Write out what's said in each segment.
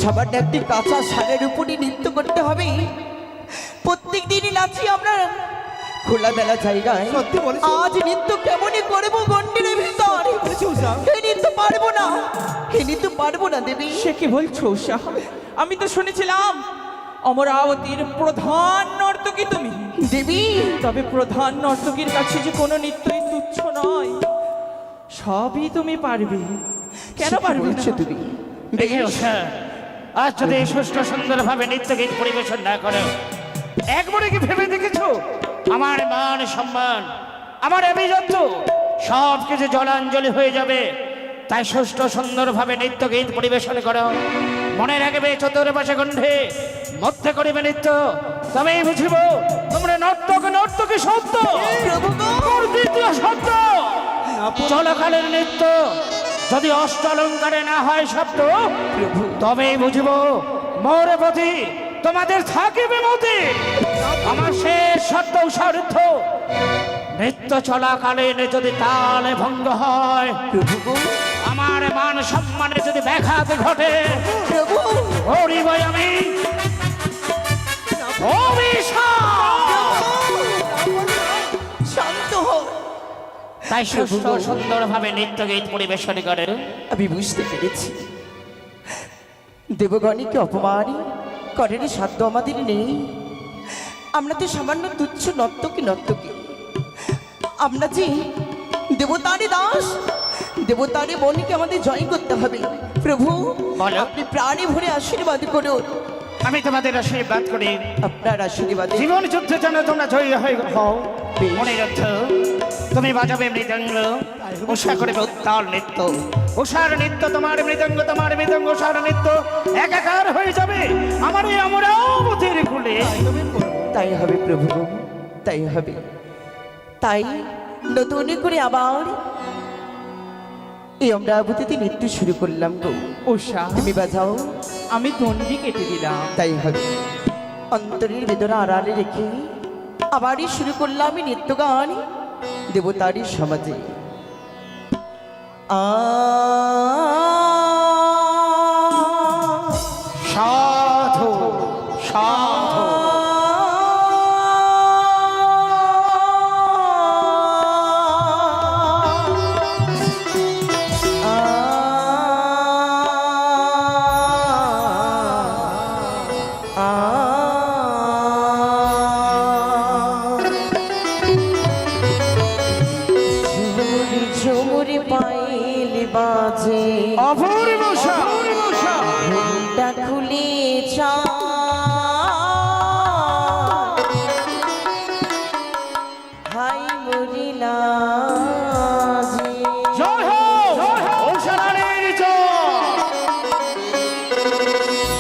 সামান্য একটি কাঁচা শালের উপরে নৃত্য করতে হবে। প্রত্যেক দিনই নাচি আমরা খোলামেলা জায়গায়। সত্যি বলেছো? আজ নৃত্য কেমনই করবো গন্ডিরের ভিতর। বলেছো উষা? এই নৃত্য পারবো না, এই নৃত্য পারবো না দেবী। সে কি বলছো উষা? আমি তো শুনেছিলাম অমরাবতীর প্রধান নর্তকী তুমি। দেবী তবে প্রধান নর্তকীর কাছে যে কোনো নৃত্যই তুচ্ছ নয়, সবই তুমি পারবে। কেন পারবে না? তুমি দেখে ওঠা, আজ যদি সুষ্ঠু সুন্দরভাবে নৃত্য গীত পরিবেশন না করো, একবারে কি ভেবে দেখেছো আমার মান সম্মান, আমার আভিজাত্য সব কিছু জলাঞ্জলি হয়ে যাবে? তাই সুষ্ঠু সুন্দরভাবে নৃত্য গীত পরিবেশন করো। মনে রাখবে চতুর্পাশে গণ্ঠে মধ্যে করিবে নৃত্য, তবেই বুঝিব তোমরা নর্তক নর্তকী সত্য। দ্বিতীয় সত্য চলকালের নৃত্য যদি অষ্ট অলঙ্কারে না হয় শব্দ, তবেই বুঝব মোর প্রতি তোমাদের থাকিবে মতি। আমার শেষ সত্য সার্থ নৃত্য চলাকালীন যদি তালে ভঙ্গ হয়, আমার মান সম্মানে যদি ব্যাঘাত ঘটে, হরিব আমি শান্ত হও। তাই সুস্থ সুন্দরভাবে নৃত্য গীত পরিবেশন করে। আমি বুঝতে পেরেছি দেবগণীকে অপমান করার সাধ্য আমাদের নেই। আমরা তো সামান্য তুচ্ছ নর্তকী নর্তকী। আমরা যে দেবতারই দাস, দেবতারই মনকে আমাদের জয় করতে হবে। প্রভু বলো। আপনি প্রাণে ভরে আশীর্বাদ করুন। আমি তোমাদের আশীর্বাদ করি, আপনার আশীর্বাদে জীবন যুদ্ধে যেন তোমরা জয়ী হয়ে হও। বেশ। মনে রাখো, তুমি বাজাবে মৃদঙ্গ, উষা করবে উত্তাল নৃত্য। উষার নৃত্য তোমার মৃদঙ্গ, তোমার মৃদঙ্গ উষার নৃত্য একাকার হয়ে যাবে আমার এই অমরাবতীর কুলে। তাই হবে প্রভু, তাই হবে। তাই নতুন করে আবার এই অমরাবতীতে নৃত্য শুরু করলাম গো। উষা, তুমি বাজাও। আমি দণ্ডি কেটে দিলাম। তাই হবে। অন্তরের বেদনা আড়ালে রেখে আবারই শুরু করলাম আমি নৃত্য গান দেবতারই সমাজে। সাধু সাধু ঝুমুরি ঝুমুরি পাইল বাজে অপূর্ব ঘুমটা খুলে হাই মরিলা জয় হোক ঔষধানির জয়।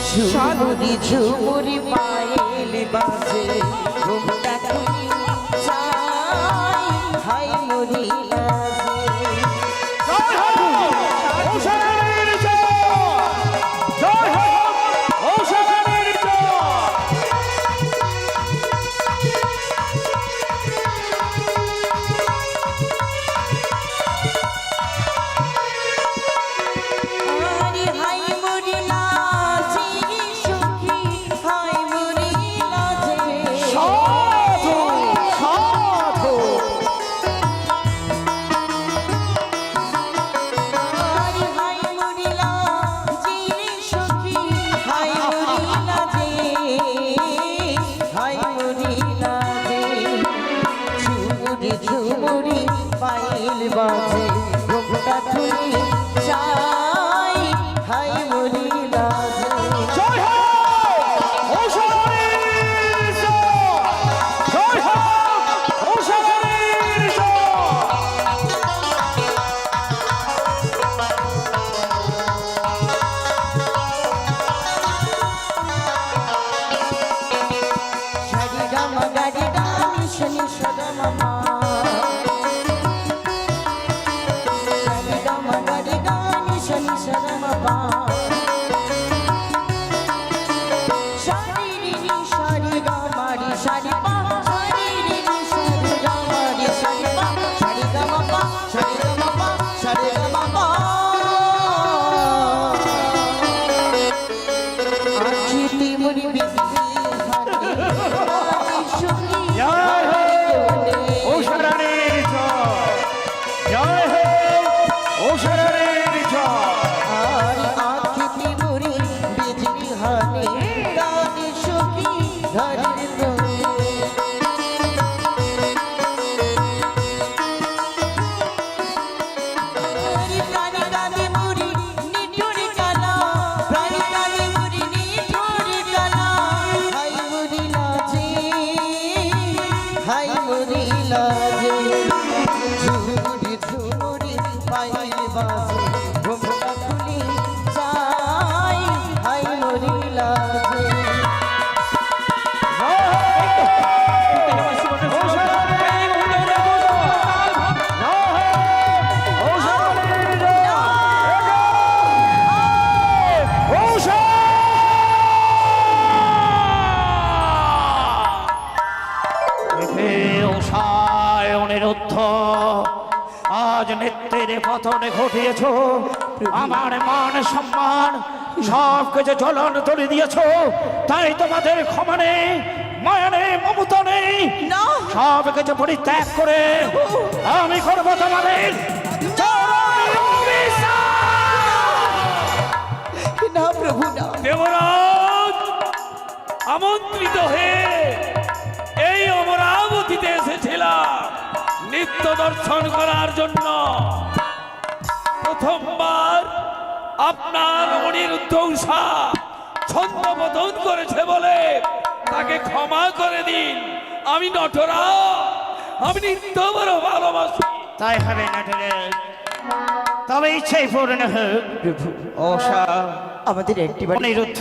ঝুমুরি ঝুমুরি পাইল বাজে ঘুমটা খুলে হাই মরিলা জয় হোক ঔষধানির জয়। জয় হোক ঔষধানির জয়। আরে হাই মরিলা যে সখী হাই মরিলা যে সাধু সাধু আরে হাই মরিলা যে সখী হাই মরিলা যে হাই মরিলা যে ঝুমুরি ঝুমুরি পাইল বাজে ঘুমটা খুলে যাই হাই মরিলা যে জয় হোক ঔষধানির জয়। জয় হোক ঔষধানির জয়। Shadi Rama Gadi Dani Shani Shadama Shadi Rama Gadi Dani Shani Shadama নেত্রের পতনে ঘটিয়েছ, আমার মান সম্মান সব কিছু জ্বলন তুলে দিয়েছ। তাই তোমাদের ক্ষমা নেই, মায়া নেই, মমতা নেই, না সব কিছু পরিত্যাগ করে আমি করবো তোমাদের চরম অভিশাপ। না প্রভু না। দেবরাজ আমন্ত্রিত হয়ে এই অমরাবতীতে এসেছিলাম নিত্য দর্শন করার জন্য। প্রথমবার আপনার অনিরুদ্ধ উষা ছন্দপতন করেছে বলে তাকে ক্ষমা করে দিন। আমি নটরা, আমি নিত্য বড় ভালোবাসি। তাই হবে নটরাজ, তবে ইচ্ছাই পূর্ণ হোক। ওষা আমাদের একটিবার অনিরুদ্ধ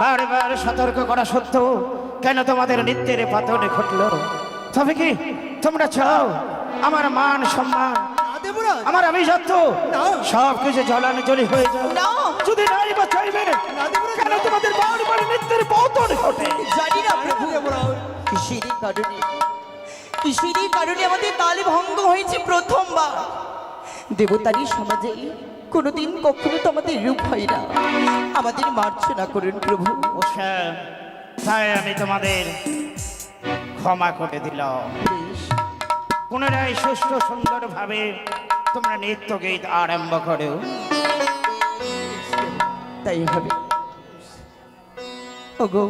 বারে সতর্ক করা সত্ত্বেও কেন তোমাদের নিত্যের পতনে ঘটলো? তবে কি তোমরা চাও আমার মান সম্মান, আমার আভিজাত্য সব কিছু জলাঞ্জলি হয়ে যায়? না। যদি নাই বা চাইবে কেন তোমাদের বারবার নিত্যের পতন ঘটে? জানি না প্রভু, কিসেরই কারণে আমাদের তালে ভঙ্গ হয়েছে প্রথমবার। দেবতারই সমাজে কোনোদিন কখনো তো আমাদের রূপ হয় না। আমাদের মার্জনা করুন প্রভু। ওষা তাই আমি তোমাদের ক্ষমা করে দিলাম। পুনরায় সুষ্ঠু সুন্দরভাবে তোমরা নৃত্য গীত আরম্ভ করো। তাই হবে। ওগো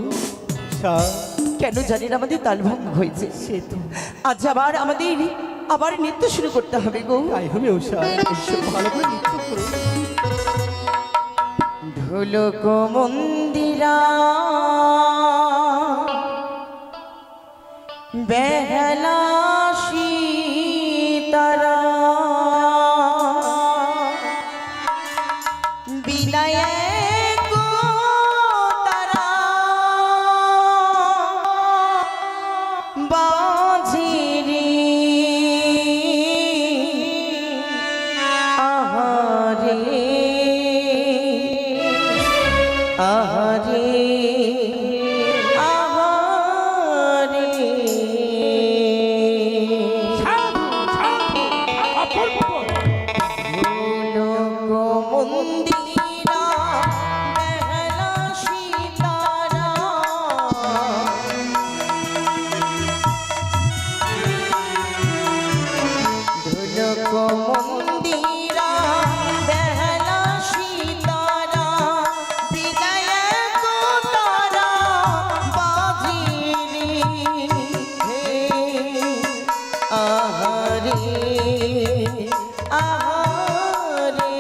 কেন জানি না আমাদের তাল ভঙ্গ হয়েছে। আজ আবার নৃত্য শুরু করতে হবে গো। তাই হবে উষা, ভালো করে নৃত্য করো। ঢোলক মন্দিরা বেহালা সীতারা বিলায় গো তারা বাজিরি আহারে আহারে আহারে মন্দিরা বেহালা সীতারা ঢোলক মন্দিরা বেহালা সীতারা বিলায় গো তারা বাজিরি হে আহারে আহারে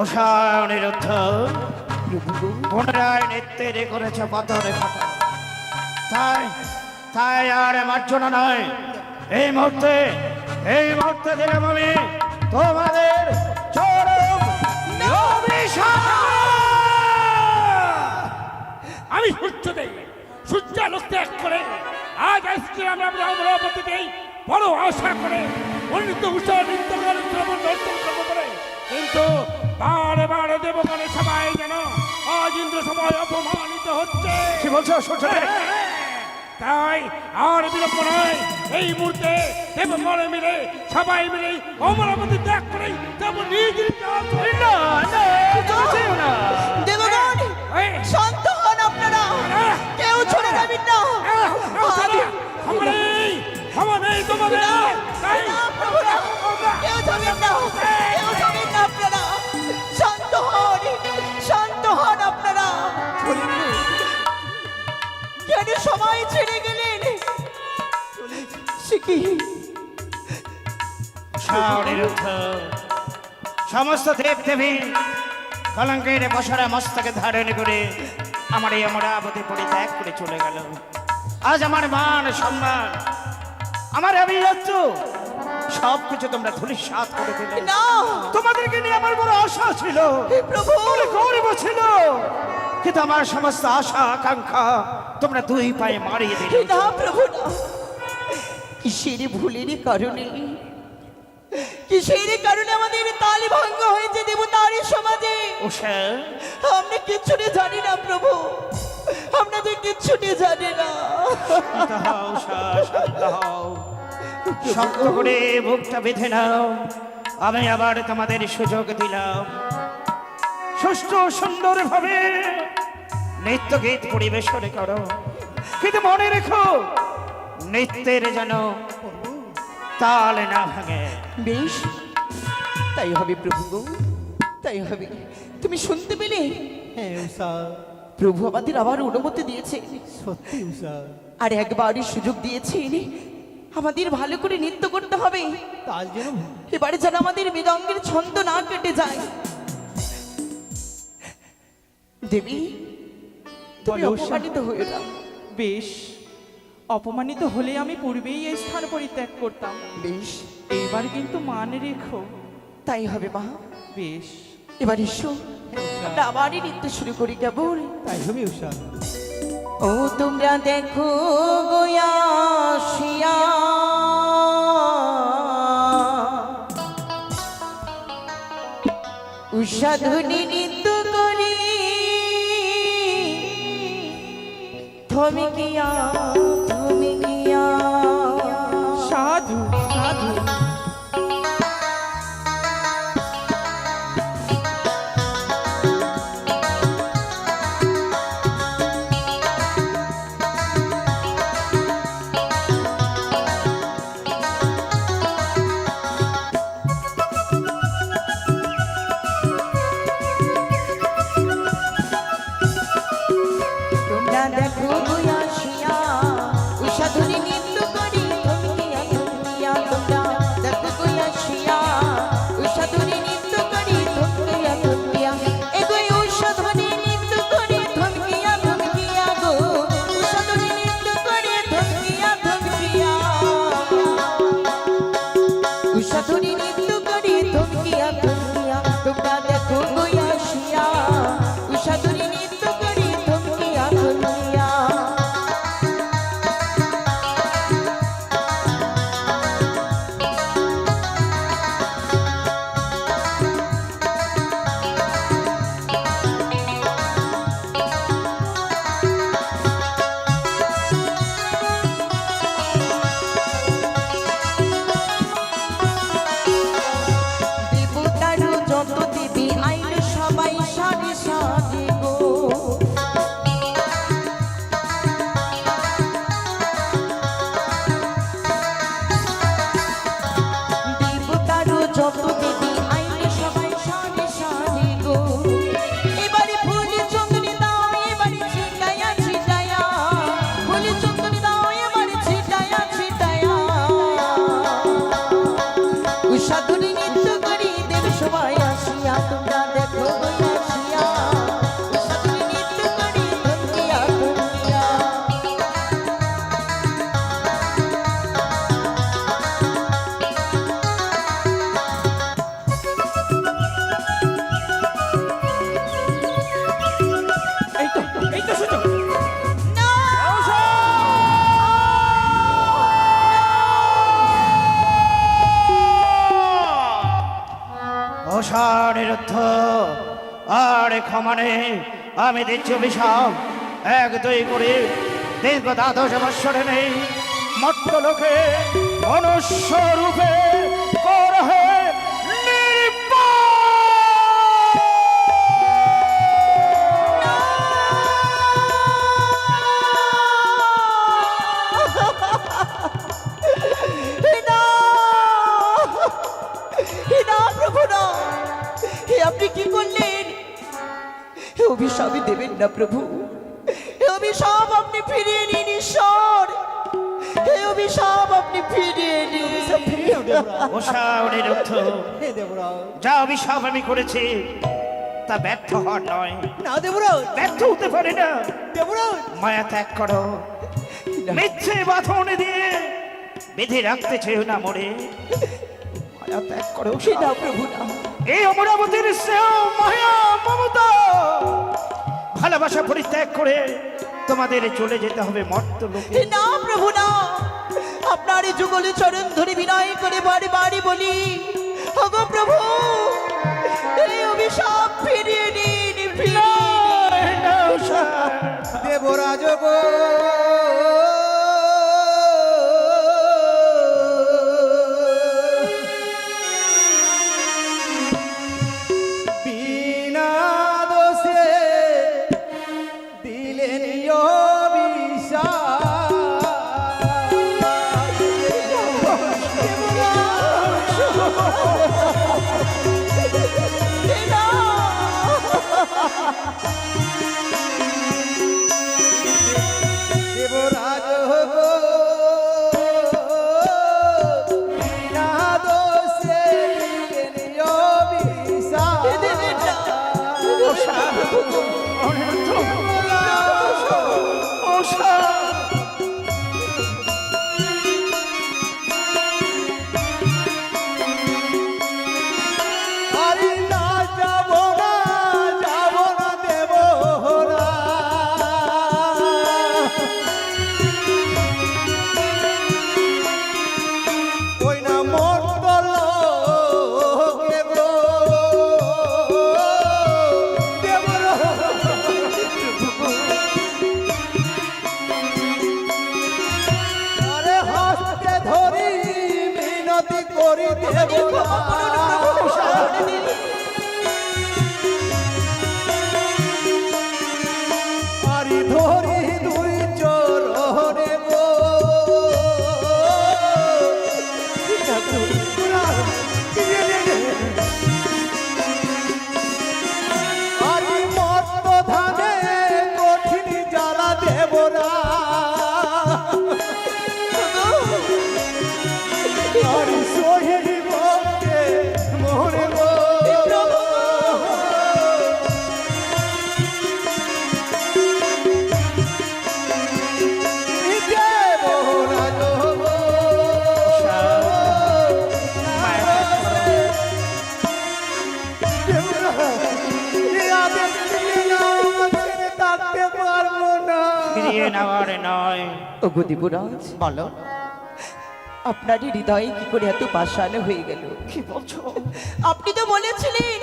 উষা অনিরুদ্ধ পুনরায় নৃত্যে করেছে পথরে খাটা। তাই তাই আর মার্জনা নয়, এই মুহূর্তে দিলাম আমি তোমাদের চরম অভিশাপ। আমি সূর্যালোক ত্যাগ করে আজ আসছিলাম আমরা অমরাবতীতেই বড় আশা করে অনিত্য উৎসব নৃত্য করে শ্রবণ দর্শন করবো করে, কিন্তু বারে বারে দেবগণের সবাই যেন আজ ইন্দ্র সবাই অপমানিত হচ্ছে। কি বলছো সূর্যদেব? তাই আর বিলম্ব নয়, এই মুহূর্তে দেবগণে মিলে সবাই মিলে অমরাবতী ত্যাগ করে যেমন নিজ দেবগণ শান্ত হন আপনারা, কেউ চলে যাবেন না। তোমাদের কেউ যাবেন না, কেউ যাবেন না আপনারা। শান্ত হন আপনারা। কেন সবাই ছেড়ে গেলেন? সে কি? সমস্ত দেব দেবী কলঙ্কের বসরা মস্তকে ধারণ করে আমার এই অমরাবতী পরিত্যাগ করে চলে গেল। আজ আমার মান সম্মান, আমার অভিজাত্য সব কিছু তোমরা ধূলিসাৎ করে দিলে। না, তোমাদেরকে নিয়ে আমার বড় আশা ছিল, হে প্রভু, বড় গৌরব ছিল, কিন্তু আমার সমস্ত আশা আকাঙ্ক্ষা তোমরা দুই পায়ে মারিয়ে দিলে। না প্রভু না। কিসের ভুলের কারণে, কিসের কারণে আমাদের তাল ভঙ্গ হয়েছে দেবতার সমাজে? উষা, আমরা কিচ্ছুটি জানি না প্রভু, আমরা যে কিচ্ছুটি জানি না। শান্ত হও উষা, শান্ত হও। শক্ত করে বুকটা বেঁধে নাও। আমি আবার তোমাদের সুযোগ দিলাম, সুষ্ঠু সুন্দর ভাবে নৃত্য গীত পরিবেশন করো, কিন্তু মনে রেখো নৃত্যের যেন তাল না ভাঙে। বেশ, তাই হবে প্রভু, তাই হবে। তুমি শুনতে পেলে? হ্যাঁ উষা, প্রভু আমাদের আবার অনুমতি দিয়েছে, সত্যি উষা। আর একবারই সুযোগ দিয়েছে আমাদের ভালো করে নৃত্য করতে হবে। তাল যেন এবারে যেন আমাদের মৃদঙ্গের ছন্দ না কেটে যায়। দেবী, তুমি বলো, উষা। অপমানিত হয়ে না। বেশ, অপমানিত হলে আমি পূর্বেই এই স্থান পরিত্যাগ করতাম। বেশ, এইবার কিন্তু মান রেখো। তাই হবে মা। বেশ, এবার এসো, আমরা আবারই নৃত্য শুরু করি। কেবল তাই হবে উষা। ও তোমরা দেখো গোয়াশিয়া, উষাধুনি নৃত্য করি থমিকিয়া থমিকিয়া। সাধু সাধু। তোমরা দেখো গোয়াশিয়া, উষাধুনি নৃত্য করি থমিকিয়া থমিকিয়া। তোমরা দেখো গোয়াশিয়া, উষাধুনি নৃত্য করি থমিকিয়া থমিকিয়া। এগো উষাধুনি নৃত্য করি থমিকিয়া থমিকিয়া গো, উষাধুনি নৃত্য করি থমিকিয়া থমিকিয়া। উষাধুনি নৃত্য করি থমিকিয়া থমিকিয়া। তোমরা দেখো গোয়াশিয়া, উষাধুনি নৃত্য করি থমিকিয়া থমিকিয়া। অনিরুদ্ধ আর ক্ষমা নেই। আমি দিচ্ছি অভিশাপ, 1-2 করে দীর্ঘ 12 বৎসরে নেই মর্ত লোকে মনুষ্য রূপে করহে না, না প্রভু না, আপনি কি করলেন? এ অভিশাপই দেবেন না প্রভু, এ অভিশাপ আপনি ফিরিয়ে নিন ঈশ্বর, এ অভিশাপ আপনি ফিরিয়ে নিন। ওষা অনিরুদ্ধ, হে দেবরাজ, যা অভিশাপ আমি করেছি তা ব্যর্থ হওয়ার নয়, না দেবরাজ, ব্যর্থ হতে পারে না। দেবরাজ, মায়া ত্যাগ করো, মিথ্যে বাঁধন দিয়ে বেঁধে রাখতে চেয়েও না মরে, মায়া ত্যাগ করো। না প্রভু না, এই অমরাবতীর স্নেহ মায়া মমতা ভালোবাসা পরিত্যাগ করে তোমাদের চলে যেতে হবে মর্ত লোকে। না প্রভু না, আপনার এই যুগলে চরণ ধরে বিনয় করে বাড়ি বাড়ি বলি, ওগো প্রভু এই অভিশাপ ফিরিয়ে নিন, ফিরিয়ে নিন। দেবরাজ গো, বিনা দোষে দিলেন দেবরাজ গো, বিনা দোষে দিলেন অভিশাপ। আরে না যাব না, যাব না দেবরা, ওই না মর্তল কে গো দেবরা। আরে হাসতে ধরি মিনতি করি দেবরা, আরি ধরি দুই চরণে গো, আরি মর্ত ধানে কঠিন জ্বালা দেবরা, আরি সহিব কে মোরে গো। দেবরাজ গো, থাকতে পারবো না। ফিরিয়ে নেওয়ার নয়। ওগো দেবরাজ, বলো আপনারই হৃদয়ে কি করে এত পাষাণ হয়ে গেল? কি বলছো? আপনি তো বলেছিলেন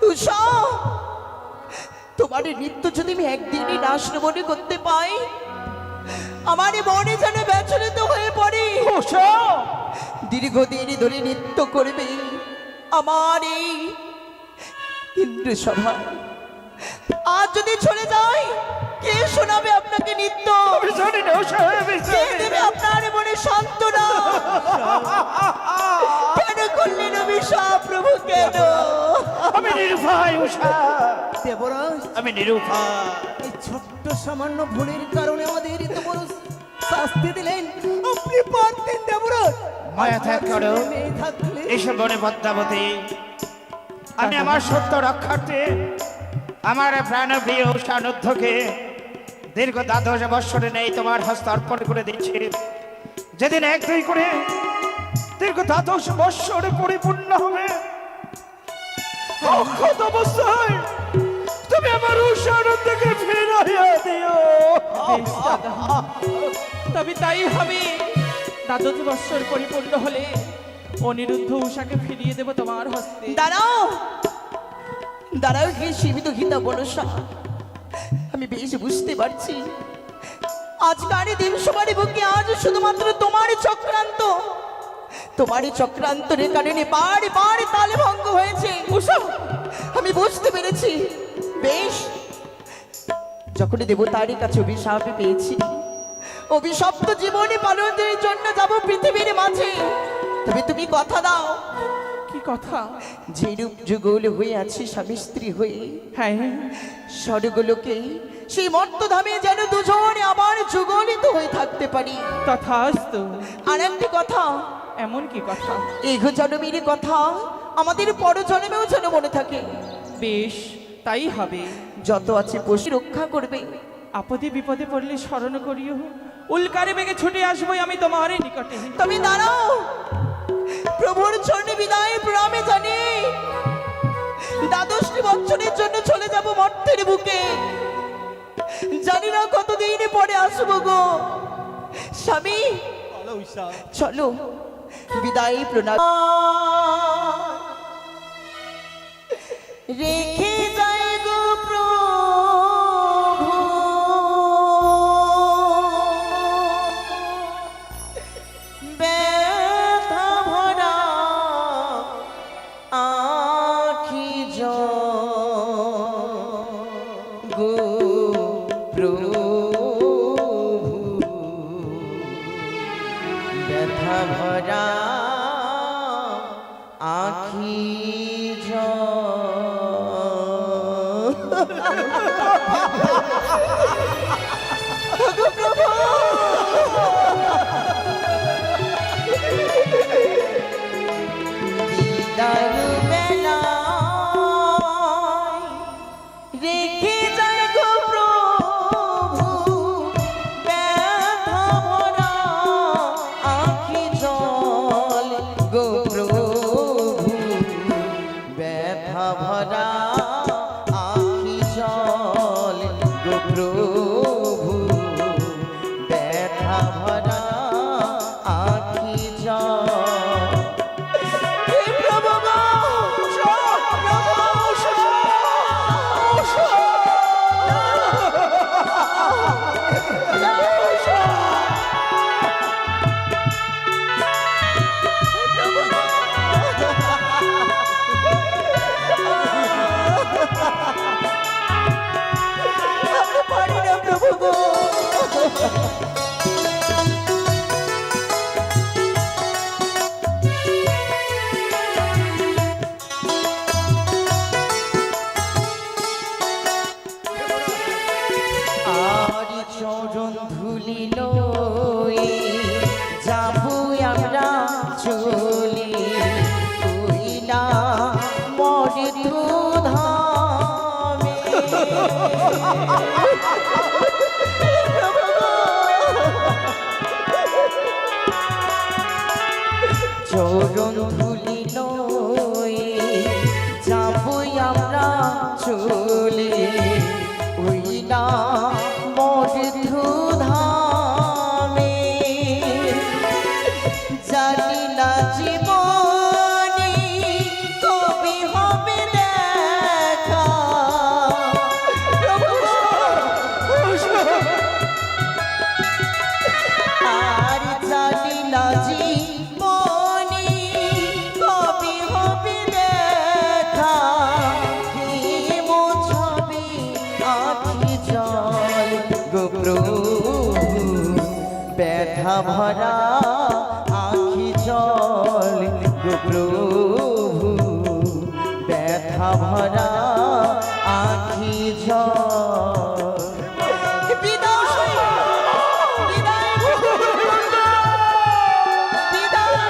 উষা, তোমার নৃত্য যদি আমি একদিনই নাশ মনে করতে পাই, আমার এই মনে যেন ব্যচলিত হয়ে পড়ে। দীর্ঘদিন ধরে নৃত্য করবে আমার এই ইন্দ্র সভা, আজ যদি চলে যায় কে শোনাবে আপনাকে নৃত্য? জানি না উষা, আমি কে দেবে আপনার মনে সান্ত্বনা? কেন করলেন অভিশাপ প্রভু, কেন? আমি নিরুপায় উষা, দেবরাজ, আমি নিরুপায়। এই ছোট্ট সামান্য ভুলের কারণে আমাদের এত বড় শাস্তি দিলেন, আপনি পারতেন দেবরাজ। মায়া ত্যাগ করো, মেয়ে থাকলে এসব বনে পদ্মাবতী। আমি আমার সত্য রক্ষার্থে আমার প্রাণপ্রিয় উষানুদ্ধকে দীর্ঘ 12 বৎসরে নেই তোমার হস্তে অর্পণ করে দিচ্ছি। যেদিন 1-2 করে দীর্ঘ 12 বৎসরে পরিপূর্ণ হবে, অক্ষত অবস্থায় তুমি আমার উষানুদ্ধকে ফিরাইয়া দিও। বেশ দাদা, তবে তাই হবে। 12 বৎসর পরিপূর্ণ হলে অনিরুদ্ধ উষাকে ফিরিয়ে দেব তোমার হস্তে। দাঁড়াও দাঁড়াও, হে সীমিত গীতা বনসা, আমি বেশ বুঝতে পারছি আজকার এই দিন সবারই বুকে আজ শুধুমাত্র তোমারই চক্রান্ত, তোমারই চক্রান্তের কারণে বারে বারে তালে ভঙ্গ হয়েছে। উষা, আমি বুঝতে পেরেছি। বেশ, যখন দেবতারই কাছে অভিশাপ পেয়েছি, অভিশপ্ত জীবনে পালনের জন্য যাব পৃথিবীর মাঝে, তবে তুমি কথা দাও। কি কথা? যে রূপ যুগল হয়ে আছি স্বামী স্ত্রী হয়ে, হ্যাঁ, স্বর্গলোকে সেই মর্তধামে যেন দুজনে আবার যুগলিত হয়ে থাকতে পারি। তথাস্তু। আর একটি কথা, এমন কি কথা? এগো জন্মের কথা আমাদের পরজন্মেও যেন মনে থাকে। বেশ, তাই হবে। যত আছে পশু রক্ষা করবে। আপদে বিপদে পড়লে স্মরণ করিও, উল্কারে বেগে ছুটে আসবই আমি তোমার নিকটে। তবে দাঁড়াও, প্রভুর চরণে বিদায় প্রণামে জানি 12টি বছরের জন্য চলে যাব মর্তের বুকে। জানি না কতদিন পরে আসবো গো স্বামী। চলো বিদায় প্রণাম রেখে যায় গো প্রভু, ব্যথা ভরা আখি গো প্রভু, ব্যথা ভরা আখি রেখে যায় গো প্রভু, ব্যথা ভরা আখি জল গো প্রভু, ব্যথা ভরা আখি জল গো প্রভু, ব্যথা ভরা আখি জল। আর চরণ ধুলিল যাবো আমরা চলে, কইলা মরে ধামে। চরণ ধুলিল যাবো আমরা চলে, কইলা মরে ধামে। জানি না জীবনে কবে হবে দেখা, আর জানি না জীবনে কবে হবে দেখা, কে মোছাবে আখি জল গো প্রভু, ব্যথা ভরা আখি জল গো প্রভু, ব্যথা ভরা আখি জল। বিদায় বিদায় বিদায়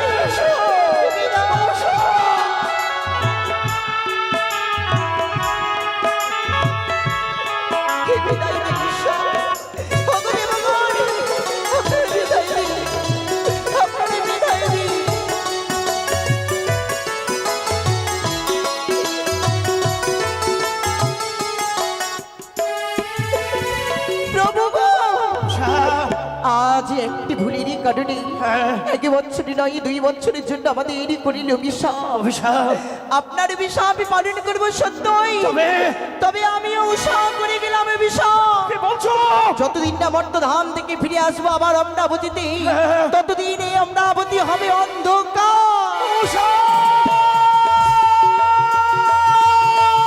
আজ একটি ভুলেরই কারণে এক বছরই নয় 2 বছরের জন্য আমাদের এরই করিল অভিশাপ। অভিশাপ আপনার অভিশাপ আমি পালন করবো সত্যই, তবে তবে আমিও উৎসাহ করে গেলাম অভিশাপ। কি বলছো? যতদিন না মর্তধাম থেকে ফিরে আসবো আবার অমরাবতীতে, ততদিন এই অমরাবতী হবে অন্ধকার।